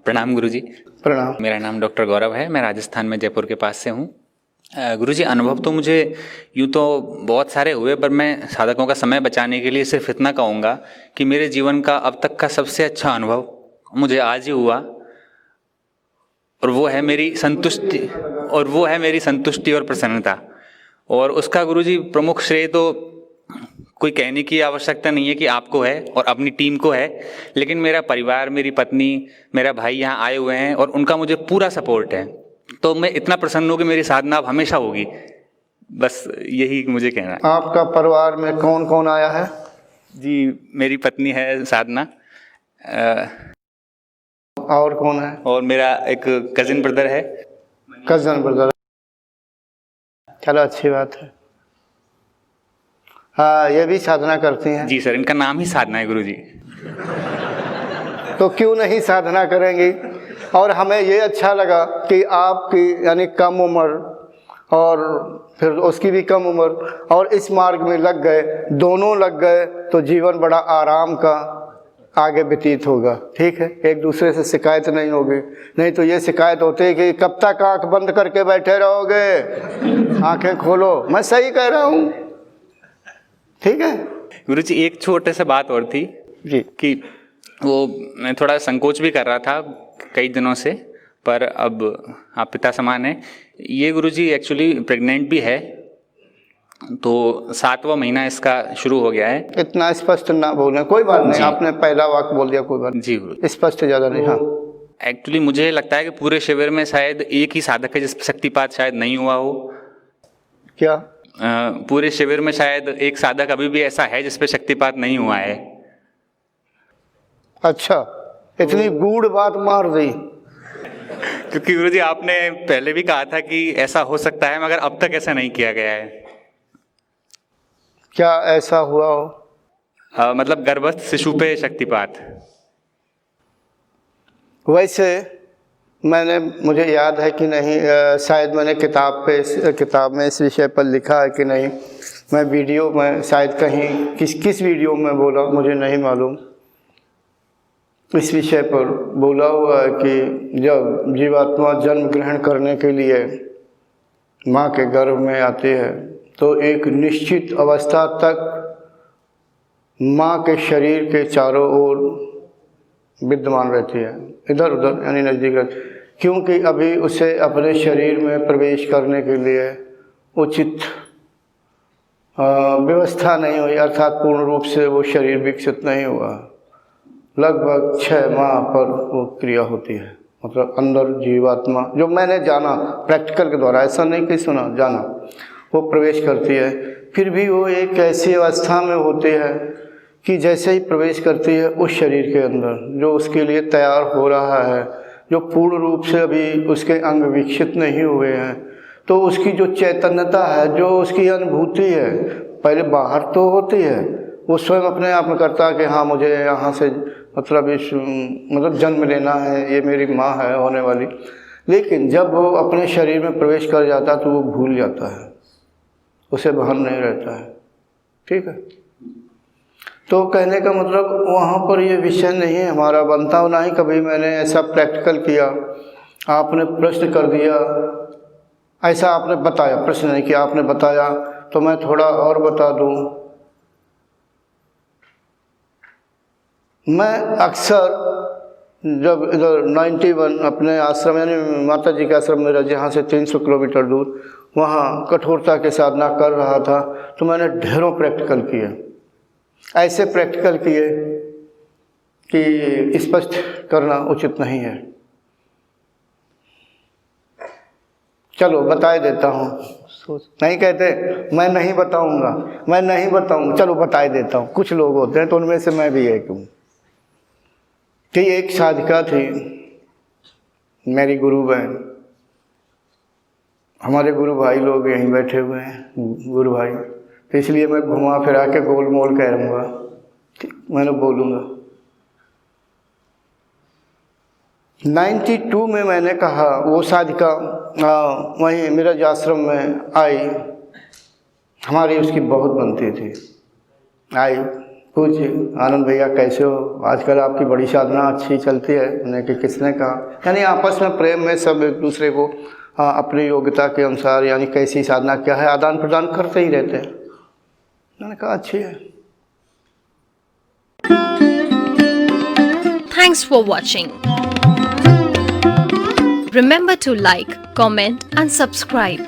प्रणाम गुरुजी। प्रणाम। मेरा नाम डॉक्टर गौरव है, मैं राजस्थान में जयपुर के पास से हूँ। गुरुजी, अनुभव तो मुझे यूँ तो बहुत सारे हुए, पर मैं साधकों का समय बचाने के लिए सिर्फ इतना कहूँगा कि मेरे जीवन का अब तक का सबसे अच्छा अनुभव मुझे आज ही हुआ, और वो है मेरी संतुष्टि और प्रसन्नता। और उसका गुरुजी प्रमुख श्रेय तो कोई कहने की आवश्यकता नहीं है कि आपको है और अपनी टीम को है, लेकिन मेरा परिवार, मेरी पत्नी, मेरा भाई यहाँ आए हुए हैं और उनका मुझे पूरा सपोर्ट है। तो मैं इतना प्रसन्न हूँ कि मेरी साधना अब हमेशा होगी। बस यही मुझे कहना है। आपका परिवार में कौन कौन आया है? जी, मेरी पत्नी है साधना, और कौन है? और मेरा एक कजिन ब्रदर है। Cousin brother. चलो, अच्छी बात है। हाँ, ये भी साधना करती हैं? जी सर, इनका नाम ही साधना है गुरुजी। तो क्यों नहीं साधना करेंगी? और हमें ये अच्छा लगा कि आपकी यानी कम उम्र और फिर उसकी भी कम उम्र, और इस मार्ग में लग गए, दोनों लग गए, तो जीवन बड़ा आराम का आगे व्यतीत होगा। ठीक है, एक दूसरे से शिकायत नहीं होगी। नहीं तो ये शिकायत होती है कि कब तक आंख बंद करके बैठे रहोगे, आंखें खोलो। मैं सही कह रहा हूँ? ठीक है गुरुजी, एक छोटे से बात और थी जी, कि वो मैं थोड़ा संकोच भी कर रहा था कई दिनों से, पर अब आप पिता समान हैं। ये गुरुजी एक्चुअली प्रेग्नेंट भी है, तो 7वां महीना इसका शुरू हो गया है। इतना स्पष्ट ना बोलें, कोई बात नहीं, आपने पहला वाक्य बोल दिया, कोई बात जी गुरु। स्पष्ट ज़्यादा नहीं। हाँ, एक्चुअली मुझे लगता है कि पूरे शिविर में शायद एक ही साधक है जिस पे शक्तिपात शायद नहीं हुआ हो। क्या? पूरे शिविर में शायद एक साधक अभी भी ऐसा है जिस पे शक्तिपात नहीं हुआ है। अच्छा, इतनी गूढ़ बात मार दी। क्योंकि गुरुजी आपने पहले भी कहा था कि ऐसा हो सकता है, मगर अब तक ऐसा नहीं किया गया है। क्या ऐसा हुआ हो? मतलब गर्भस्थ शिशु पे शक्तिपात। वैसे मुझे याद है कि नहीं, शायद मैंने किताब में इस विषय पर लिखा है कि नहीं, मैं वीडियो में शायद कहीं किस वीडियो में बोला, मुझे नहीं मालूम। इस विषय पर बोला हुआ है कि जब जीवात्मा जन्म ग्रहण करने के लिए माँ के गर्भ में आती है, तो एक निश्चित अवस्था तक माँ के शरीर के चारों ओर विद्यमान रहती है, इधर उधर यानी नज़दीक, क्योंकि अभी उसे अपने शरीर में प्रवेश करने के लिए उचित व्यवस्था नहीं हुई, अर्थात पूर्ण रूप से वो शरीर विकसित नहीं हुआ। लगभग 6 माह पर वो क्रिया होती है, मतलब अंदर जीवात्मा, जो मैंने जाना प्रैक्टिकल के द्वारा, ऐसा नहीं कि सुना, जाना, वो प्रवेश करती है। फिर भी वो एक ऐसी अवस्था में होती है कि जैसे ही प्रवेश करती है उस शरीर के अंदर जो उसके लिए तैयार हो रहा है, जो पूर्ण रूप से अभी उसके अंग विकसित नहीं हुए हैं, तो उसकी जो चैतन्यता है, जो उसकी अनुभूति है, पहले बाहर तो होती है, वो स्वयं अपने आप में करता है कि हाँ मुझे यहाँ से मतलब जन्म लेना है, ये मेरी माँ है होने वाली। लेकिन जब वो अपने शरीर में प्रवेश कर जाता तो वो भूल जाता है, उसे भान नहीं रहता है। ठीक है, तो कहने का मतलब वहाँ पर ये विषय नहीं है हमारा बनता हो, ना ही कभी मैंने ऐसा प्रैक्टिकल किया। आपने प्रश्न कर दिया, ऐसा आपने बताया, प्रश्न नहीं किया, आपने बताया, तो मैं थोड़ा और बता दूँ। मैं अक्सर जब इधर 91 अपने आश्रम यानी माता जी के आश्रम में, जहाँ से 300 किलोमीटर दूर, वहाँ कठोरता के साधना कर रहा था, तो मैंने ढेरों प्रैक्टिकल किए, ऐसे प्रैक्टिकल किए कि स्पष्ट करना उचित नहीं है। चलो बताए देता हूँ, नहीं कहते मैं नहीं बताऊँगा, चलो बताए देता हूँ। कुछ लोग होते हैं, तो उनमें से मैं भी एक हूँ, कि एक साधिका थी, मेरी गुरु बहन, हमारे गुरु भाई लोग यहीं बैठे हुए हैं, गुरु भाई, तो इसलिए मैं घुमा फिरा के गोल मोल कह रहूँगा, मैंने बोलूँगा। 92 में मैंने कहा, वो साधिका वहीं मिरज आश्रम में आई, हमारी उसकी बहुत बनती थी। आई, पूछ आनंद भैया कैसे हो, आजकल आपकी बड़ी साधना अच्छी चलती है। मैंने कि किसने कहा, यानी आपस में प्रेम में सब एक दूसरे को अपनी योग्यता के अनुसार यानी कैसी साधना क्या है आदान प्रदान करते ही रहते हैं। मैंने कहा अच्छी है। Thanks for watching. Remember to like, comment and subscribe.